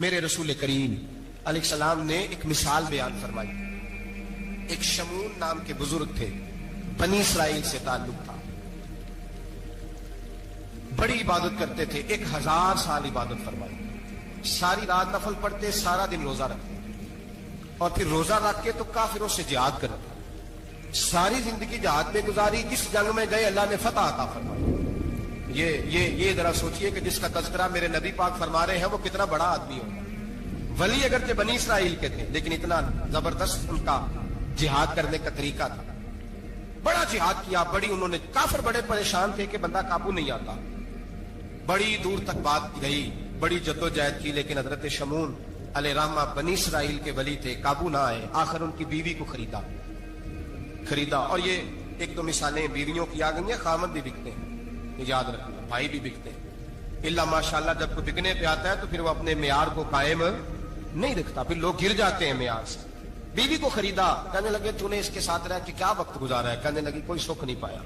میرے رسول کریم علیہ السلام نے ایک مثال بیان فرمائی. ایک شمون نام کے بزرگ تھے, بنی اسرائیل سے تعلق تھا, بڑی عبادت کرتے تھے, 1000 سال عبادت فرمائی, ساری رات نفل پڑھتے, سارا دن روزہ رکھتے, اور پھر روزہ رکھ کے تو کافروں سے جہاد کرتے, ساری زندگی جہاد میں گزاری, جس جنگ میں گئے اللہ نے فتح عطا فرمائی. یہ ذرا سوچئے کہ جس کا تذکرہ میرے نبی پاک فرما رہے ہیں وہ کتنا بڑا آدمی ہوگا. ولی اگرچہ بنی اسرائیل کے تھے لیکن اتنا زبردست ان کا جہاد کرنے کا طریقہ تھا, بڑا جہاد کیا, بڑی انہوں نے, کافر بڑے پریشان تھے کہ بندہ قابو نہیں آتا, بڑی دور تک بات گئی, بڑی جدوجہد کی, لیکن حضرت شمون علیہ رحمہ بنی اسرائیل کے ولی تھے, قابو نہ آئے. آخر ان کی بیوی کو خریدا. اور یہ ایک دو مثالیں بیویوں کی آ گئی ہیں, خامد بھی بکتے ہیں, یاد رکھنا, بھائی بھی بکتے ہیں. اللہ ماشاءاللہ جب کوئی بکنے پہ آتا ہے تو پھر وہ اپنے معیار کو قائم نہیں رکھتا, پھر لوگ گر جاتے ہیں معیار سے. بیوی کو خریدا, کہنے لگے تو نے اس کے ساتھ رہ کے کیا وقت گزارا ہے؟ کہنے لگی کوئی سکھ نہیں پایا,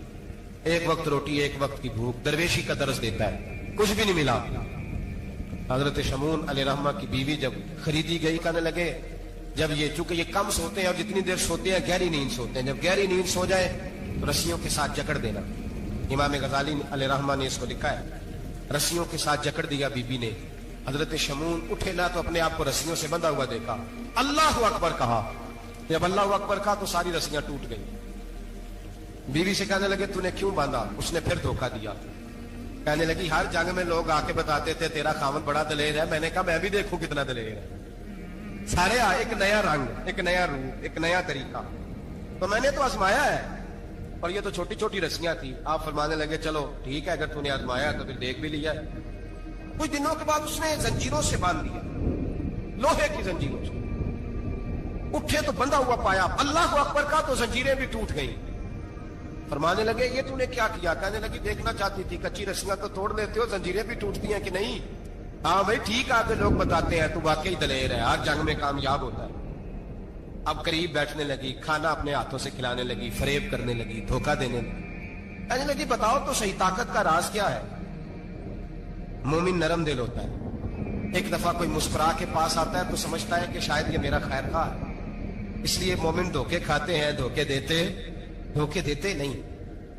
ایک وقت روٹی ایک وقت کی بھوک, درویشی کا درس دیتا ہے, کچھ بھی نہیں ملا. حضرت شمون علیہ رحمہ کی بیوی جب خریدی گئی, کہنے لگے جب یہ, چونکہ یہ کم سوتے ہیں اور جتنی دیر سوتے ہیں گہری نیند سوتے ہیں, جب گہری نیند سو جائے تو رسیوں کے ساتھ جکڑ دینا. امام غزالی علیہ رحمہ نے اس کو لکھا ہے, رسیوں کے ساتھ جکڑ دیا بیوی نے. حضرت شمون اٹھے نہ تو اپنے آپ کو رسیوں سے بندھا ہوا دیکھا, اللہ اکبر کہا, جب اللہ اکبر کہا تو ساری رسیاں ٹوٹ گئی. بیوی سے کہنے لگے تو نے کیوں باندھا؟ اس نے پھر دھوکہ دیا. کہنے لگی ہر جنگ میں لوگ آ کے بتاتے تھے تیرا خاوند بڑا دلیر ہے, میں نے کہا میں بھی دیکھوں کتنا دلیر ہے. سارے ایک نیا رنگ, ایک نیا روپ, ایک نیا طریقہ, تو میں نے تو آزمایا ہے. اور یہ تو چھوٹی چھوٹی رسیاں تھی. آپ فرمانے لگے چلو ٹھیک ہے, اگر تو نے آزمایا تو پھر دیکھ بھی لیا. کچھ دنوں کے بعد اس نے زنجیروں سے باندھ دیا, لوہے کی زنجیروں سے. اٹھے تو بندھا ہوا پایا, اللہ اکبر کا تو زنجیریں بھی ٹوٹ گئیں. فرمانے لگے یہ تو نے کیا کیا؟ کہنے لگی دیکھنا چاہتی تھی, کچی رسیاں تو توڑ لیتے ہو, زنجیریں بھی ٹوٹتی ہیں کہ نہیں؟ ہاں بھائی ٹھیک ہے, لوگ بتاتے ہیں تو واقعی دلیر ہے, ہر جنگ میں کامیاب ہوتا ہے. اب قریب بیٹھنے لگی, کھانا اپنے ہاتھوں سے کھلانے لگی, فریب کرنے لگی, دھوکہ دینے لگی. کہنے لگی بتاؤ تو صحیح طاقت کا راز کیا ہے؟ مومن نرم دل ہوتا ہے. ایک دفعہ کوئی مسکرا کے پاس آتا ہے تو سمجھتا ہے کہ شاید یہ میرا خیر خواہ ہے, اس لیے مومن دھوکے کھاتے ہیں, دھوکے دیتے نہیں.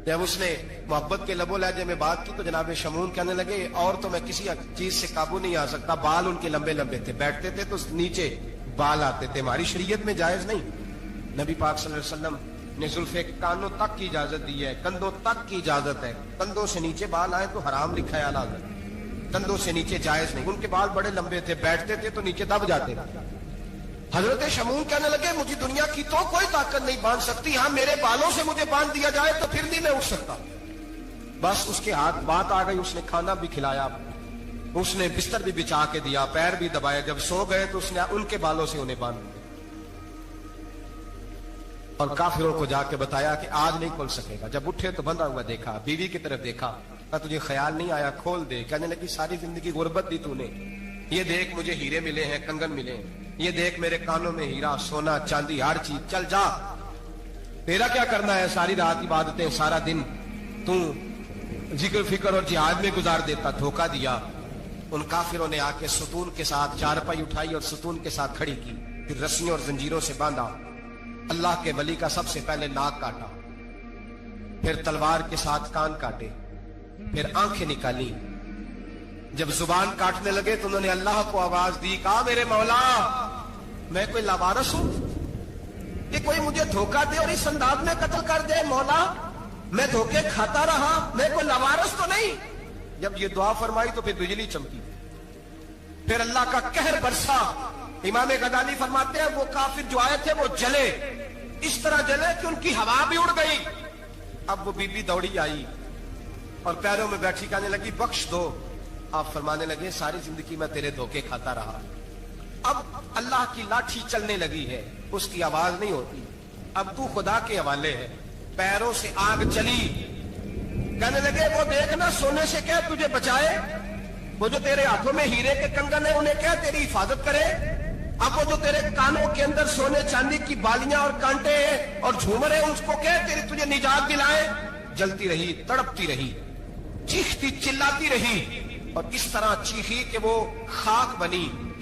جب اس نے محبت کے لب و لہجے میں بات کی تو جناب شمون کہنے لگے اور تو میں کسی چیز سے قابو نہیں آ سکتا. بال ان کے لمبے لمبے تھے, بیٹھتے تھے تو نیچے بال آتے تھے, ہماری شریعت میں جائز نہیں. نبی پاک صلی اللہ علیہ وسلم نے زلفے کانوں تک کی اجازت دی ہے, کندھوں تک کی اجازت ہے. کندھوں سے نیچے بال آئے تو حرام لکھا ہے اعلیٰ, کندھوں سے نیچے جائز نہیں. ان کے بال بڑے لمبے تھے, بیٹھتے تھے تو نیچے دب جاتے تھے. حضرت شمون کہنے لگے مجھے دنیا کی تو کوئی طاقت نہیں باندھ سکتی, ہاں میرے بالوں سے مجھے باندھ دیا جائے تو پھر نہیں میں اٹھ سکتا. بس اس کے ہاتھ بات آ گئی, اس نے کھانا بھی کھلایا, اس نے بستر بھی بچھا کے دیا, پیر بھی دبائے. جب سو گئے تو اس نے ان کے بالوں سے انہیں باندھ دیا اور کافروں کو جا کے بتایا کہ آج نہیں کھول سکے گا. جب اٹھے تو بندھا ہوا دیکھا, بیوی کی طرف دیکھا, کہا تجھے خیال نہیں آیا کھول دے؟ کہنے لگی ساری زندگی غربت دی تو نے, یہ دیکھ مجھے ہیرے ملے ہیں, کنگن ملے ہیں, یہ دیکھ میرے کانوں میں ہیرا, سونا, چاندی, ہر چیز, چل جا, تیرا کیا کرنا ہے؟ ساری رات عبادتیں, سارا دن تو ذکر فکر اور جہاد میں گزار دیتا. دھوکہ دیا. ان کافروں نے آ کے ستون کے ساتھ چارپائی اٹھائی اور ستون کے ساتھ کھڑی کی, پھر رسیوں اور زنجیروں سے باندھا. اللہ کے ولی کا سب سے پہلے ناک کاٹا, پھر تلوار کے ساتھ کان کاٹے, پھر آنکھیں نکالی. جب زبان کاٹنے لگے تو انہوں نے اللہ کو آواز دی, کہا میرے مولا میں کوئی لاوارث ہوں کہ کوئی مجھے دھوکہ دے اور اس انداز میں قتل کر دے؟ مولا میں دھوکے کھاتا رہا, میں کوئی لاوارث تو نہیں. جب یہ دعا فرمائی تو پھر بجلی چمکی, پھر اللہ کا قہر برسا. امام غزالی فرماتے ہیں وہ کافر جو آئے تھے وہ جلے, اس طرح جلے کہ ان کی ہوا بھی اڑ گئی. اب وہ بی بی دوڑی آئی اور پیروں میں بیٹھی, کہنے لگی بخش دو. آپ فرمانے لگے ساری زندگی میں تیرے دھوکے کھاتا رہا, اب اللہ کی لاٹھی چلنے لگی ہے, اس کی آواز نہیں ہوتی, اب تو خدا کے حوالے ہے. پیروں سے آگ چلی. کہنے لگے وہ دیکھنا سونے سے کہہ تجھے بچائے, وہ جو تیرے ہاتھوں میں ہیرے کے کنگن ہیں انہیں کہہ تیری حفاظت کرے, اب وہ جو تیرے کانوں کے اندر سونے چاندی کی بالیاں اور کانٹے ہیں اور جھومر ہیں اس کو کہہ تجھے نجات دلائے. جلتی رہی, تڑپتی رہی, چیختی چلاتی رہی, اور اس طرح چیخی کہ وہ خاک بنی.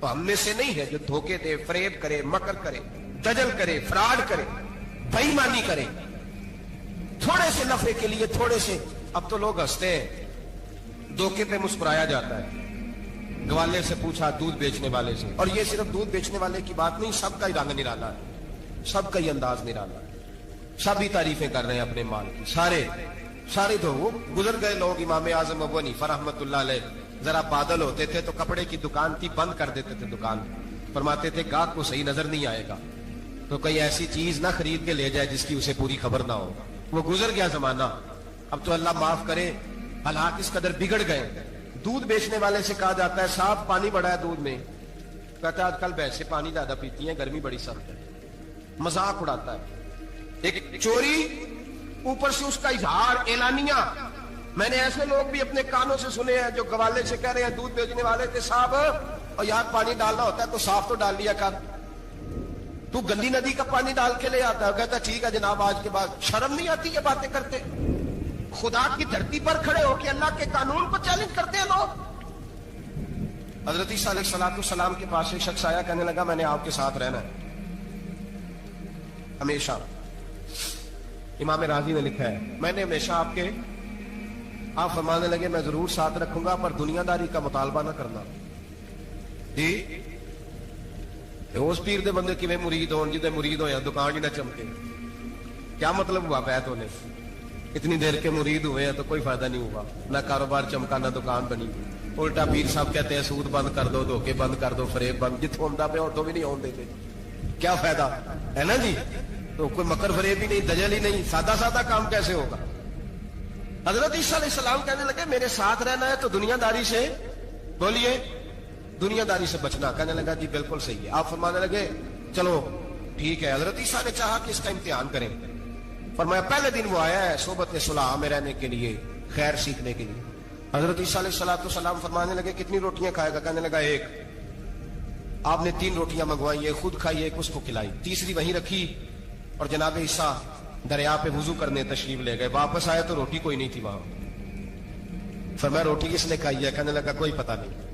تو ہم میں سے نہیں ہے جو دھوکے دے، فریب کرے، مکر کرے، دجل کرے، فراڈ کرے، بےایمانی کرے تھوڑے سے نفع کے لیے، تھوڑے سے۔ اب تو لوگ ہنستے ہیں، دھوکے پہ مسکرایا جاتا ہے۔ گوالے سے پوچھا، دودھ بیچنے والے سے، اور یہ صرف دودھ بیچنے والے کی بات نہیں، سب کا ہی رنگ نرالا ہے، سب کا ہی انداز نرالا ہے، سب ہی تعریفیں کر رہے ہیں اپنے مال کی، سارے تو وہ گزر گئے لوگ۔ امام اعظم ابو حنیفہ رحمۃ اللہ علیہ ذرا بادل ہوتے تھے تو کپڑے کی دکان تھی، بند کر دیتے تھے دکان، فرماتے تھے گاہک کو صحیح نظر نہیں آئے گا تو کوئی ایسی چیز نہ خرید کے لے جائے جس کی اسے پوری خبر نہ ہو۔ وہ گزر گیا زمانہ، اب تو اللہ معاف کرے، حالات اس قدر بگڑ گئے۔ دودھ بیچنے والے سے کہا جاتا ہے صاحب پانی بڑا ہے دودھ میں، کہتا ہے آج کل بھینسیں پانی زیادہ پیتی ہیں، گرمی بڑی سخت ہے، مذاق اڑاتا ہے۔ ایک چوری، اوپر سے اس کا اظہار اعلانیہ۔ میں نے ایسے لوگ بھی اپنے کانوں سے سنے ہیں جو گوالے سے کہہ رہے ہیں، دودھ بیچنے والے تھے، صاحب اور یار پانی ڈالنا ہوتا ہے تو صاف تو ڈال لیا کر، تو گندی ندی کا پانی ڈال کے لے آتا ہے۔ کہتا ٹھیک ہے جناب، آج کے بعد شرم نہیں آتی یہ باتیں کرتے؟ خدا کی دھرتی پر کھڑے ہو کے اللہ کے قانون کو چیلنج کرتے ہیں لوگ۔ حضرت عیسیٰ علیہ السلام کے پاس ایک شخص آیا، کہنے لگا میں نے آپ کے ساتھ رہنا ہے ہمیشہ۔ امام راضی نے لکھا ہے میں نے ہمیشہ آپ فرمانے لگے میں ضرور ساتھ رکھوں گا پر دنیا داری کا مطالبہ نہ کرنا۔ جی اس پیر دے بندے کیویں مرید ہون جدے مرید ہویا دکان ہی نہ چمکے، کیا مطلب ہوا بیعت ہونے؟ اتنی دیر کے مرید ہوئے ہیں تو کوئی فائدہ نہیں ہوا، نہ کاروبار چمکا نہ دکان بنی۔ الٹا پیر صاحب کہتے ہیں سود بند کر دو، دھوکے بند کر دو، فریب بند، جتوں ہوندا پیا تو بھی نہیں ہون دیتے، کیا فائدہ ہے نا جی؟ تو کوئی مکر فریب ہی نہیں، دجل ہی نہیں، سادہ کام کیسے ہوگا؟ حضرت عیسیٰ علیہ السلام کہنے لگے میرے ساتھ رہنا ہے تو دنیا داری سے، بولیے دنیا داری سے بچنا۔ کہنے لگا جی بالکل صحیح ہے۔ آپ فرمانے لگے چلو ٹھیک ہے۔ حضرت عیسیٰ نے چاہا کہ اس کا امتحان کریں، فرمایا پہلے دن وہ آیا ہے صحبت صلح میں رہنے کے لیے، خیر سیکھنے کے لیے۔ حضرت عیسیٰ علیہ السلام فرمانے لگے کتنی روٹیاں کھائے گا؟ کہنے لگا ایک۔ آپ نے 3 روٹیاں منگوائی، ایک خود کھائی، ایک اس کو کھلائی، تیسری وہیں رکھی، اور جناب عیسیٰ دریا پہ وضو کرنے تشریف لے گئے۔ واپس آئے تو روٹی کوئی نہیں تھی وہاں۔ فرمایا روٹی کس نے کھائی ہے؟ کہنے لگا کوئی پتہ نہیں۔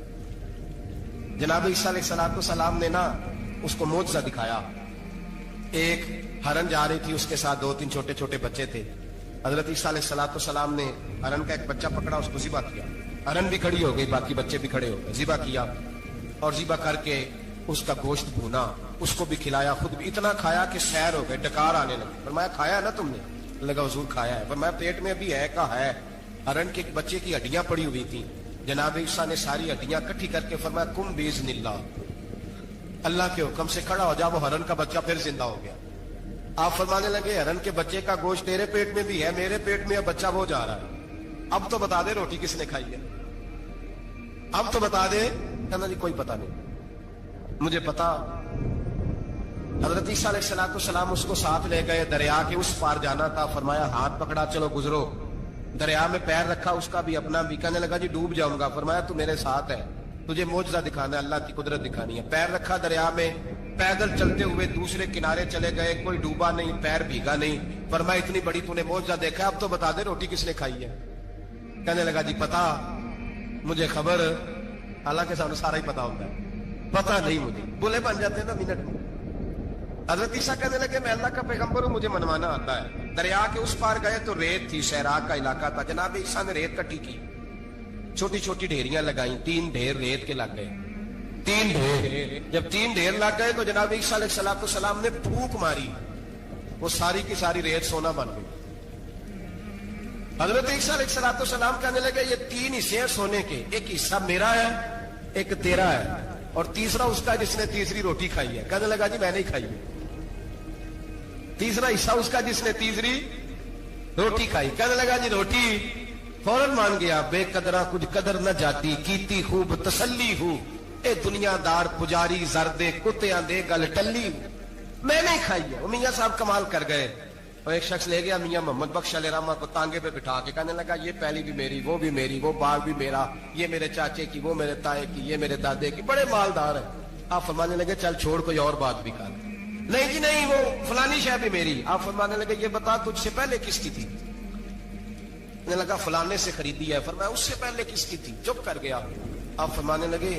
جناب عیسیٰ علیہ السلام نے نا اس کو معجزہ دکھایا۔ ایک ہرن جا رہی تھی، اس کے ساتھ 2-3 چھوٹے چھوٹے بچے تھے۔ حضرت عیسیٰ علیہ السلام نے ہرن کا ایک بچہ پکڑا، اس کو ذبح کیا۔ ہرن بھی کھڑی ہو گئی، باقی بچے بھی کھڑے ہو گئے، ذبح کیا، اور ذبح کر کے اس کا گوشت بھونا، اس کو بھی کھلایا، خود بھی اتنا کھایا کہ سیر ہو گئے، ڈکار آنے لگے۔ فرمایا کھایا نا تم نے؟ لگا حضور کھایا ہے۔ فرمایا پیٹ میں ابھی ہے کا ہے؟ ہرن کے ایک بچے کی ہڈیاں پڑی ہوئی تھیں، جناب عیسیٰ نے ساری ہڈیاں اکٹھی کر کے فرمایا کم باذن اللہ، اللہ کے حکم سے کھڑا ہو جا۔ وہ ہرن کا بچہ پھر زندہ ہو گیا۔ آپ فرمانے لگے ہرن کے بچے کا گوشت تیرے پیٹ میں بھی ہے، میرے پیٹ میں بچہ وہ جا رہا ہے، اب تو بتا دے روٹی کس نے کھائی ہے، اب تو بتا دے۔ کہنا جی کوئی پتہ نہیں مجھے پتا۔ حضرت عیسیٰ علیہ السلام اس کو ساتھ لے گئے، دریا کے اس پار جانا تھا۔ فرمایا ہاتھ پکڑا چلو گزرو، دریا میں پیر رکھا، اس کا بھی اپنا بھی۔ کہنے لگا جی ڈوب جاؤں گا۔ فرمایا تو میرے ساتھ ہے، تجھے معجزہ دکھانا ہے، اللہ کی قدرت دکھانی ہے۔ پیر رکھا دریا میں، پیدل چلتے ہوئے دوسرے کنارے چلے گئے، کوئی ڈوبا نہیں، پیر بھیگا نہیں۔ فرمایا اتنی بڑی تو نے معجزہ دیکھا ہے، اب تو بتا دے روٹی کس نے کھائی ہے؟ کہنے لگا جی پتا مجھے خبر، حالانکہ سانو سارا ہی پتا ہوتا ہے، پتا نہیں مجھے، بولے بن جاتے ہیں نا منٹ میں۔ حضرت عیسیٰ کہنے لگے میں اللہ کا پیغمبر ہوں، مجھے منوانا آتا ہے۔ دریا کے اس پار گئے تو ریت تھی، صحرا کا علاقہ تھا۔ جناب عیسیٰ نے ریت کٹی کی، چھوٹی چھوٹی ڈھیریاں لگائیں، 3 ڈھیر ریت کے لگ گئے، 3 ڈھیر۔ جب 3 ڈھیر لگ گئے تو جناب عیسیٰ علیہ السلام نے پھونک ماری، وہ ساری کی ساری ریت سونا بن گئی۔ حضرت عیسیٰ علیہ السلام کہنے لگے یہ 3 حصے ہیں سونے کے، ایک حصہ میرا ہے، ایک تیرا ہے، اور تیسرا اس کا جس نے تیسری روٹی کھائی ہے۔ کہنے لگا جی میں نہیں کھائی ہے۔ تیسرا حصہ اس کا جس نے تیسری روٹی کھائی۔ کہنے لگا جی روٹی، فوراً مان گیا، بے قدرہ کچھ قدر نہ جاتی، کیتی خوب تسلی ہوں، اے دنیا دار پجاری زردے کتیاں دے گل ٹلی، میں نہیں کھائی ہے۔ وہ میاں صاحب کمال کر گئے، اور ایک شخص لے گیا میاں محمد بخش علیہ رحمہ کو تانگے پہ بٹھا کے، کہنے لگا یہ پہلی بھی میری، وہ بھی میری، وہ باغ بھی میرا، یہ میرے چاچے کی، وہ میرے تائے کی، یہ میرے دادے کی، بڑے مالدار ہیں۔ آپ فرمانے لگے چل چھوڑ کوئی اور بات بھی کر۔ نہیں جی نہیں، وہ فلانی شے بھی میری۔ آپ فرمانے لگے یہ بتا تجھ سے پہلے کس کی تھی؟ کہنے لگا فلانے سے خریدی ہے۔ فرمایا اس سے پہلے کس کی تھی؟ چپ کر گیا۔ آپ فرمانے لگے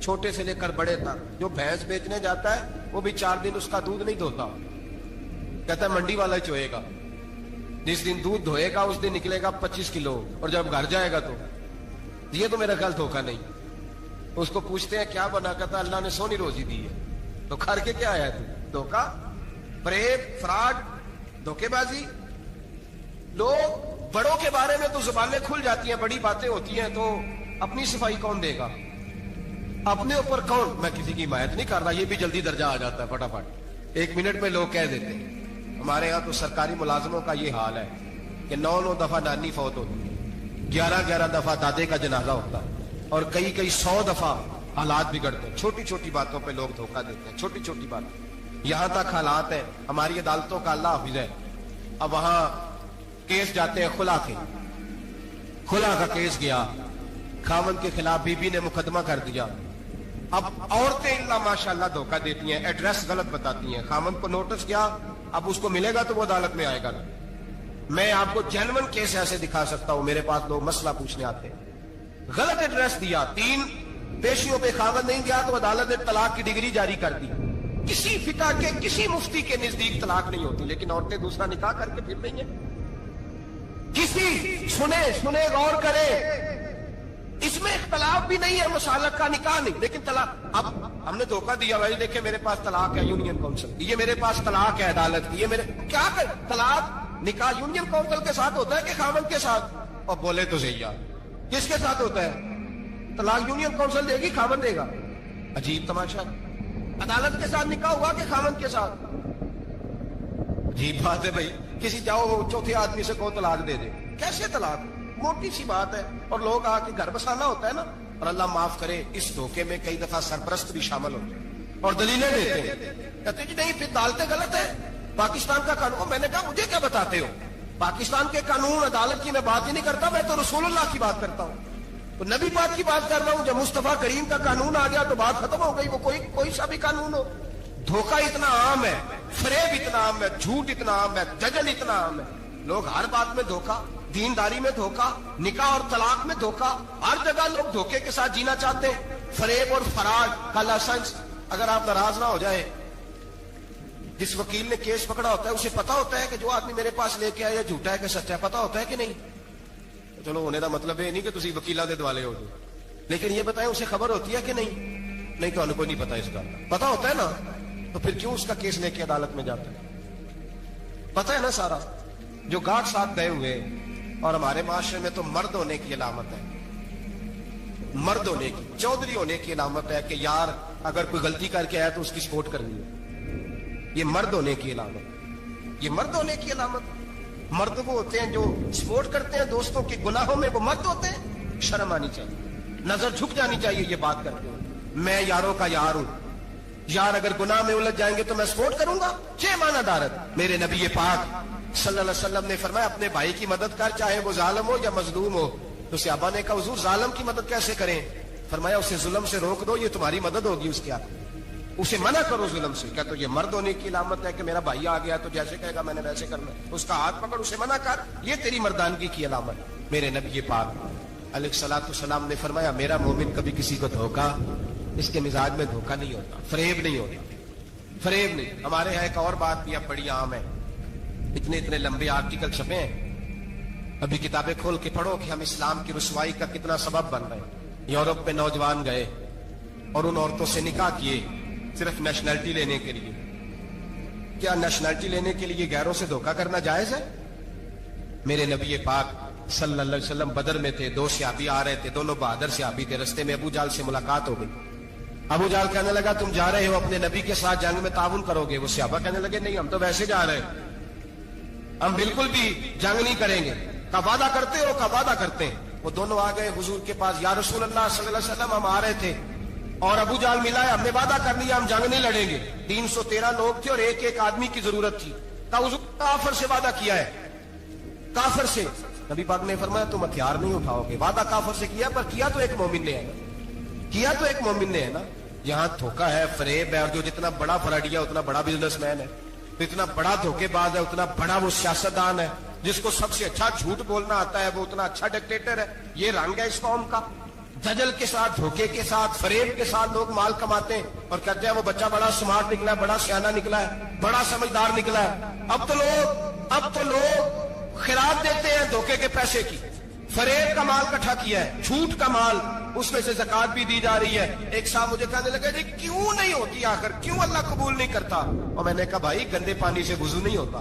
چھوٹے سے لے کر بڑے تک. جو بھینس بیچنے جاتا ہے وہ بھی 4 دن اس کا دودھ نہیں دھوتا, کہتا ہے منڈی والا چوئے گا. جس دن دودھ دھوئے گا اس دن نکلے گا 25 کلو, اور جب گھر جائے گا تو یہ تو میرا خیال دھوکا نہیں. اس کو پوچھتے ہیں کیا بنا, کہتا اللہ نے سونی روزی دی ہے. تو کھر کے کیا آیا تو دھوکا, فریب, فراڈ, دھوکے بازی. لوگ بڑوں کے بارے میں تو زبانیں کھل جاتی ہیں, بڑی باتیں ہوتی ہیں, تو اپنی صفائی کون دے گا, اپنے اوپر کون. میں کسی کی حمایت نہیں کر رہا, یہ بھی جلدی درجہ آ جاتا ہے فٹافٹ 1 منٹ میں لوگ کہہ دیتے ہیں. ہمارے ہاں تو سرکاری ملازموں کا یہ حال ہے کہ 9 دفعہ نانی فوت ہوتی ہے, 11 دفعہ دادے کا جنازہ ہوتا ہے, اور کئی 100 دفعہ حالات بگڑتے ہیں. چھوٹی چھوٹی باتوں پہ لوگ دھوکہ دیتے ہیں, چھوٹی چھوٹی باتیں. یہاں تک حالات ہیں, ہماری عدالتوں کا اللہ حافظ ہے, اب وہاں کیس جاتے ہیں خلا کے. خلا کا کیس گیا, خاوند کے خلاف بیوی نے مقدمہ کر دیا. اب عورتیں اللہ ماشاءاللہ دھوکہ دیتی ہیں, ایڈریس غلط بتاتی ہیں. خاوند کو نوٹس کیا, اب اس کو ملے گا تو وہ عدالت میں آئے گا. میں آپ کو جینون کیس ایسے دکھا سکتا ہوں, میرے پاس لوگ مسئلہ پوچھنے آتے ہیں. غلط ایڈریس دیا, 3 پیشیوں پہ خاوند نہیں گیا تو عدالت نے طلاق کی ڈگری جاری کر دی. کسی فقہ کے کسی مفتی کے نزدیک طلاق نہیں ہوتی, لیکن عورتیں دوسرا نکاح کر کے پھر رہی ہیں. کسی سنے غور کرے, اس میں اختلاف بھی نہیں ہے, مسالک کا نکاح نہیں, لیکن طلاق. اب ہم نے دھوکہ دیا, بھائی دیکھیں میرے پاس طلاق ہے یونین کونسل, یہ میرے پاس طلاق ہے عدالت کی, یہ میرے کیا کر. طلاق نکاح یونین کونسل کے ساتھ ہوتا ہے کہ خاوند کے ساتھ؟ اور بولے تو صحیح یار, کس کے ساتھ ہوتا ہے؟ طلاق یونین کونسل دے گی, خاوند دے گا. عجیب تماشا, عدالت کے ساتھ نکاح ہوا کہ خاوند کے ساتھ؟ عجیب بات ہے بھائی. کسی جاؤ چوتھے آدمی سے کو طلاق دے دے, کیسے طلاق؟ موٹی سی بات ہے. اور لوگ آ کے گھر بسانا ہوتا ہے نا, اور اللہ معاف کرے اس دھوکے میں کئی دفعہ سرپرست بھی شامل ہوتے ہیں اور دلیلیں دیتے ہیں, کہتے ہیں جی نہیں پھر عدالتیں غلط ہے, پاکستان کا قانون. میں نے کہا مجھے کیا بتاتے ہو, پاکستان کے قانون عدالت کی میں بات ہی نہیں کرتا, میں تو رسول اللہ کی بات کرتا ہوں, تو نبی پاک کی بات کر رہا ہوں. جب مصطفیٰ کریم کا قانون آ گیا تو بات ختم ہو گئی, وہ کوئی سا بھی قانون ہو. دھوکہ اتنا عام ہے, فریب اتنا عام ہے, جھوٹ اتنا عام ہے, دجل اتنا عام ہے. لوگ ہر بات میں دھوکہ, دینداری میں دھوکہ, نکاح اور طلاق میں دھوکہ, ہر جگہ لوگ دھوکے کے ساتھ جینا چاہتے ہیں. فریب اور فراڈ کا لائسنس. اگر آپ ناراض نہ ہو جائیں, جس وکیل نے کیس پکڑا ہوتا ہے اسے پتا ہوتا ہے کہ جو آدمی میرے پاس لے کے آیا جھوٹا ہے کہ سچا ہے, پتا ہوتا ہے کہ نہیں؟ چلو ہونے کا مطلب یہ نہیں کہ تسی وکیلوں دے دوالے ہو جو, لیکن یہ بتائیں اسے خبر ہوتی ہے کہ نہیں؟ نہیں, تو انہیں کوئی نہیں پتا اس کا. پتا ہوتا ہے نا, تو پھر کیوں اس کا کیس لے کے عدالت میں جاتا ہے؟ پتا ہے نا سارا. جو گاٹ ساتھ گئے ہوئے, اور ہمارے معاشرے میں تو مرد ہونے کی علامت ہے, مرد ہونے کی, چودھری ہونے کی علامت ہے کہ یار اگر کوئی غلطی کر کے آیا تو اس کی سپورٹ کرنی ہے. یہ مرد ہونے کی علامت, یہ مرد ہونے کی علامت. مرد وہ ہوتے ہیں جو سپورٹ کرتے ہیں دوستوں کے گناہوں میں, وہ مرد ہوتے ہیں. شرم آنی چاہیے, نظر جھک جانی چاہیے یہ بات کرتے ہیں. میں یاروں کا یار ہوں, یار اگر گناہ میں الجھ جائیں گے تو میں سپورٹ کروں گا. چھ معنی دارت. میرے نبی پاک صلی اللہ علیہ وسلم نے فرمایا اپنے بھائی کی مدد کر, چاہے وہ ظالم ہو یا مظلوم ہو. تو صحابہ نے کہا حضور ظالم کی مدد کیسے کریں؟ فرمایا اسے ظلم سے روک دو, یہ تمہاری مدد ہوگی اس کے ہاتھ. اسے منع کرو ظلم سے. کیا تو یہ مرد ہونے کی علامت ہے کہ میرا بھائی آ گیا تو جیسے کہے گا میں نے ویسے کرنا, اس کا ہاتھ پکڑ اسے منع کر, یہ تیری مردانگی کی علامت. میرے نبی پاک علیہ الصلوۃ والسلام نے فرمایا میرا مومن کبھی کسی کو دھوکا, اس کے مزاج میں دھوکا نہیں ہوتا, فریب نہیں ہوتا, فریب نہیں. ہمارے یہاں ایک اور بات بھی اب بڑی عام ہے, اتنے لمبے آرٹیکل چھپے ہیں, ابھی کتابیں کھول کے پڑھو کہ ہم اسلام کی رسوائی کا کتنا سبب بن رہے ہیں. یورپ میں نوجوان گئے اور ان عورتوں سے نکاح کیے صرف نیشنلٹی لینے کے لیے. کیا نیشنلٹی لینے کے لیے غیروں سے دھوکا کرنا جائز ہے؟ میرے نبی پاک صلی اللہ علیہ وسلم بدر میں تھے, 2 صحابی آ رہے تھے, دونوں بہادر صحابی تھے. رستے میں ابو جہل سے ملاقات ہو گئی. ابو جہل کہنے لگا تم جا رہے ہو اپنے نبی کے ساتھ جنگ میں تعاون کرو گے؟ وہ صحابہ کہنے لگے نہیں, ہم تو ویسے جا رہے ہیں, ہم بالکل بھی جنگ نہیں کریں گے. کا وعدہ کرتے ہو؟ کا وعدہ کرتے ہیں. وہ دونوں آ گئے حضور کے پاس, یا رسول اللہ صلی اللہ علیہ وسلم ہم آ رہے تھے اور ابو جہل ملا ہے, ہم نے وعدہ کر لیا ہم جنگ نہیں لڑیں گے. 313 لوگ تھے اور ایک آدمی کی ضرورت تھی. حضور کافر سے وعدہ کیا ہے, کافر سے. نبی پاک نے فرمایا تم ہتھیار نہیں اٹھاؤ گے. وعدہ کافر سے کیا, پر کیا تو ایک مومن نے ہے نا, کیا تو ایک مومن نے ہے نا. یہاں دھوکا ہے, فریب ہے, اور جو جتنا بڑا فراڈیا اتنا بڑا بزنس مین ہے, اتنا بڑا دھوکے باز ہے, اتنا بڑا وہ سیاستدان ہے. جس کو سب سے اچھا جھوٹ بولنا آتا ہے وہ اتنا اچھا ڈکٹیٹر ہے. یہ رنگ ہے اس قوم کا, دجل کے ساتھ، دھوکے کے ساتھ، فریب کے ساتھ لوگ مال کماتے ہیں اور کہتے ہیں وہ بچہ بڑا سمارٹ نکلا ہے، بڑا سیانہ نکلا ہے، بڑا سمجھدار نکلا ہے۔ اب تو لوگ خیرات دیتے ہیں دھوکے کے پیسے کی، فریب کا مال اکٹھا کیا ہے، جھوٹ کا مال، اس میں سے زکات بھی دی جا رہی ہے۔ ایک صاحب مجھے کہنے لگے جی کیوں نہیں ہوتی آخر، کیوں اللہ قبول نہیں کرتا؟ اور میں نے کہا بھائی گندے پانی سے وضو نہیں ہوتا،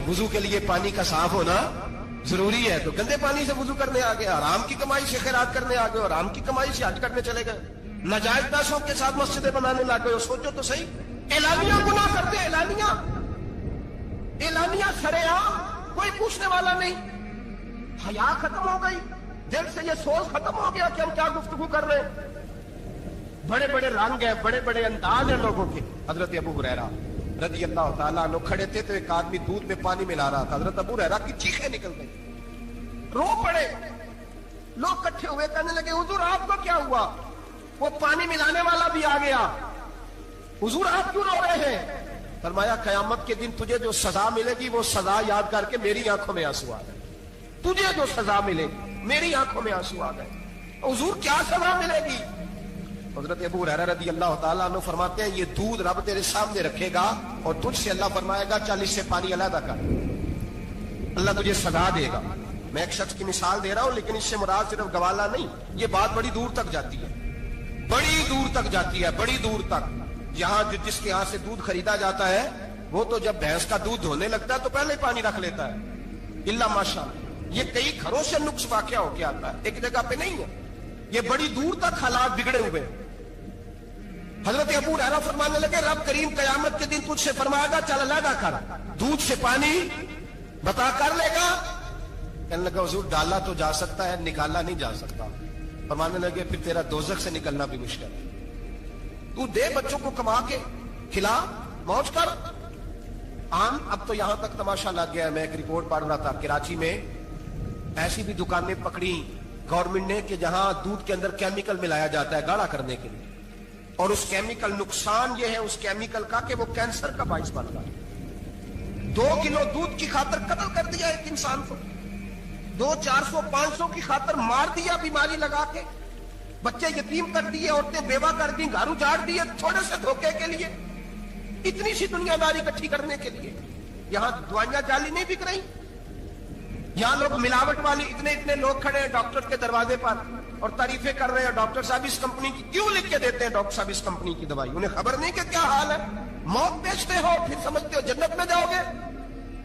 وضو کے لیے پانی کا صاف ہونا ضروری ہے، تو گندے پانی سے وضو کرنے آ گئے، حرام کی کمائی سے خیرات کرنے آ گئے، اور حرام کی کمائی سے حج کرنے چلے گئے، ناجائز پیسوں کے ساتھ مسجدیں بنانے لگ گئے۔ سوچو تو صحیح، اعلانیہ گناہ کرتے، اعلانیہ سرعام، کوئی پوچھنے والا نہیں، حیا ختم ہو گئی، دل سے یہ سوچ ختم ہو گیا کہ ہم کیا گفتگو کر رہے ہیں۔ بڑے بڑے رنگ ہیں، بڑے بڑے انداز ہیں لوگوں کے۔ حضرت ابو ہریرہ رضی اللہ تعالیٰ عنہ کھڑے تھے تو ایک آدمی دودھ میں پانی ملا رہا تھا، حضرت ابو ہریرہ کی چیخیں نکل گئی، رو پڑے، لوگ کٹھے ہوئے کہنے لگے حضور آپ کو کیا ہوا؟ وہ پانی ملانے والا بھی آ گیا، حضور آپ کیوں رو رہے ہیں؟ فرمایا قیامت کے دن تجھے جو سزا ملے گی وہ سزا یاد کر کے میری آنکھوں میں آنسو آ گئے، تجھے جو سزا ملے گی میری آنکھوں میں آنسو آ گئے۔ حضور کیا سزا ملے گی؟ حضرت ابو ہریرہ رضی اللہ تعالیٰ عنہ فرماتے ہیں یہ دودھ رب تیرے سامنے رکھے گا اور تجھ سے اللہ فرمائے گا چل اس سے پانی علیحدہ کر، اللہ تجھے سزا دے گا۔ میں ایک شخص کی مثال دے رہا ہوں، لیکن اس سے مراد صرف گوالہ نہیں، یہ بات بڑی دور تک جاتی ہے، بڑی دور تک جاتی ہے، بڑی دور تک۔ یہاں جس کے یہاں سے دودھ خریدا جاتا ہے وہ تو جب بھینس کا دودھ دھونے لگتا ہے تو پہلے ہی پانی رکھ لیتا ہے، الا ماشاء اللہ۔ یہ کئی گھروں سے نقص واقع ہو کے آتا ہے، ایک جگہ پہ نہیں ہے، یہ بڑی دور تک حالات بگڑے ہوئے۔ حضرت ابو ہریرہ فرمانے لگے رب کریم قیامت کے دن تجھ سے فرمائے گا چل علیحدہ کر، دودھ سے پانی بتا کر لے گا؟ کہنے لگا حضور ڈالا تو جا سکتا ہے، نکالا نہیں جا سکتا۔ فرمانے لگے پھر تیرا دوزخ سے نکلنا بھی مشکل ہے، تو دے بچوں کو کما کے کھلا، موج کر۔ اب تو یہاں تک تماشا لگ گیا ہے، میں ایک رپورٹ پڑھ رہا تھا کراچی میں ایسی بھی دکانیں پکڑی گورنمنٹ نے کہ جہاں دودھ کے اندر کیمیکل ملایا جاتا ہے گاڑھا کرنے کے لیے، اور اس کیمیکل نقصان یہ ہے اس کیمیکل کا کہ وہ کینسر کا باعث بن رہا ہے۔ 2 کلو دودھ کی خاطر قتل کر دیا ایک انسان کو، 200 400 500 کی خاطر مار دیا بیماری لگا کے، بچے یتیم کر دیے، عورتیں بیوہ کر دی، گھر اجاڑ دیے تھوڑے سے دھوکے کے لیے، اتنی سی دنیا داری اکٹھی کرنے کے لیے۔ یہاں دوائیاں جعلی نہیں بک رہی، یہاں لوگ ملاوٹ والی اتنے لوگ کھڑے ہیں ڈاکٹر کے دروازے پر اور تعریفیں کر رہے ہیں ڈاکٹر صاحب اس کمپنی کی کیوں لکھ کے دیتے ہیں، ڈاکٹر صاحب اس کمپنی کی دوائی، انہیں خبر نہیں کہ کیا حال ہے، موت بیچتے ہو پھر سمجھتے ہو جنت میں جاؤ گے۔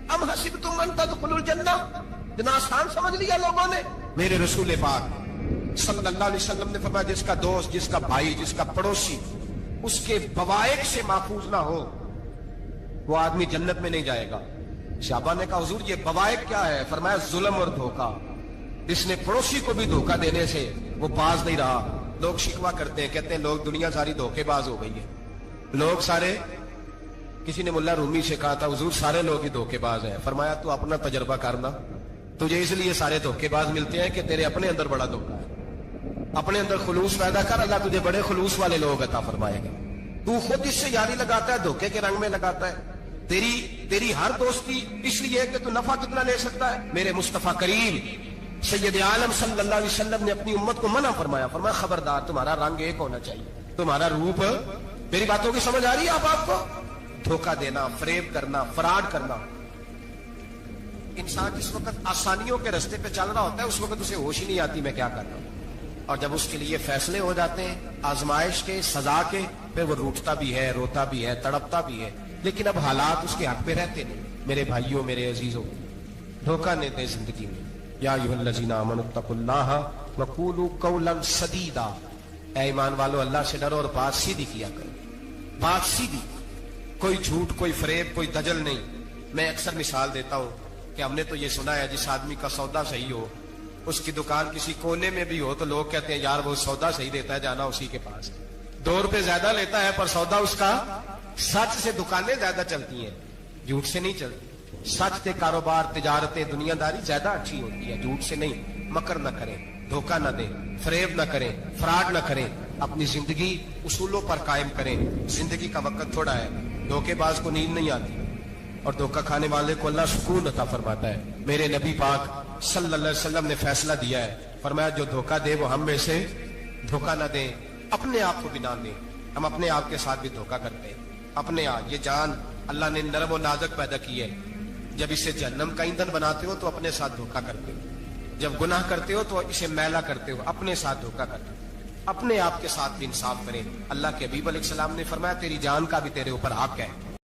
ام حسبتم ان تدخلوا الجنہ، اتنا آسان سمجھ لیا لوگوں نے۔ میرے رسول پاک صلی اللہ علیہ وسلم نے فرمایا جس کا دوست، جس کا بھائی، جس کا پڑوسی اس کے بوائق سے محفوظ نہ ہو وہ آدمی جنت میں نہیں جائے گا۔ صحابہ نے کہا حضور یہ بوائق کیا ہے؟ فرمایا ظلم اور دھوکہ، جس نے پڑوسی کو بھی دھوکہ دینے سے وہ باز نہیں رہا۔ لوگ شکوہ کرتے ہیں، کہتے ہیں لوگ دنیا ساری دھوکے باز ہو گئی ہے، لوگ سارے، کسی نے ملا رومی سے کہا تھا حضور سارے لوگ ہی دھوکے باز ہیں، فرمایا تو اپنا تجربہ کرنا، تجھے اس لیے سارے دھوکے باز ملتے ہیں کہ تیرے اپنے اندر بڑا دھوکہ ہے، اپنے اندر خلوص پیدا کر، اللہ تجھے بڑے خلوص والے لوگ عطا فرمائے گا۔ تو خود اس سے یاری لگاتا ہے، دھوکے کے رنگ میں لگاتا ہے، تیری ہر دوستی اس لیے ہے کہ تو نفع کتنا لے سکتا ہے۔ میرے مصطفیٰ کریم سید عالم صلی اللہ علیہ وسلم نے اپنی امت کو منع فرمایا، فرمایا خبردار تمہارا رنگ ایک ہونا چاہیے، تمہارا روپ، میری باتوں کی سمجھ آ رہی ہے آپ کو؟ دھوکہ دینا، فریب کرنا، فراڈ کرنا۔ انسان جس وقت آسانیوں کے رستے پہ چل رہا ہوتا ہے اس وقت اسے ہوش ہی نہیں آتی میں کیا کر رہا ہوں، اور جب اس کے لیے فیصلے ہو جاتے ہیں آزمائش کے، سزا کے، پھر وہ روٹتا بھی ہے، روتا بھی ہے، تڑپتا بھی ہے، لیکن اب حالات اس کے حق پہ رہتے نہیں۔ میرے بھائیوں، میرے عزیزوں، دھوکہ نہ دیں زندگی میں۔ یا ایھا الذین آمنوا اتقوا اللہ وقولوا قولا سدیدا، اے ایمان والو اللہ سے ڈرو اور بات سیدھی کیا کرو، بات سیدھی، کوئی جھوٹ، کوئی فریب، کوئی دجل نہیں۔ میں اکثر مثال دیتا ہوں کہ ہم نے تو یہ سنا ہے جس آدمی کا سودا صحیح ہو، اس کی دکان کسی کونے میں بھی ہو تو لوگ کہتے ہیں یار وہ سودا صحیح دیتا ہے، جانا اسی کے پاس، 2 روپے زیادہ لیتا ہے پر سودا اس کا سچ سے، دکانیں زیادہ چلتی ہیں، جھوٹ سے نہیں چلتی، سچ سے کاروبار، تجارتیں، دنیا داری زیادہ اچھی ہوتی ہے، جھوٹ سے نہیں۔ مکر نہ کریں، دھوکہ نہ دیں، فریب نہ کریں، فراڈ نہ کریں، اپنی زندگی اصولوں پر قائم کریں۔ زندگی کا وقت تھوڑا ہے، دھوکے باز کو نیند نہیں آتی اور دھوکہ کھانے والے کو اللہ سکون عطا فرماتا ہے۔ میرے نبی پاک صلی اللہ علیہ وسلم نے فیصلہ دیا ہے، فرمایا جو دھوکہ دے وہ ہم میں سے دھوکہ نہ دیں، اپنے آپ کو بھی نہ دیں. ہم اپنے آپ کے ساتھ بھی دھوکہ کرتے ہیں. اپنے آپ، یہ جان اللہ نے نرم و نازک پیدا کی ہے. جب اسے جہنم کا ایندھن بناتے ہو تو اپنے ساتھ دھوکہ کرتے ہو. جب گناہ کرتے ہو تو اسے میلا کرتے ہو، اپنے ساتھ دھوکہ کرتے ہو. اپنے آپ کے ساتھ بھی انصاف کریں. اللہ کے حبیب علیہ السلام نے فرمایا تیری جان کا بھی تیرے اوپر حق ہے.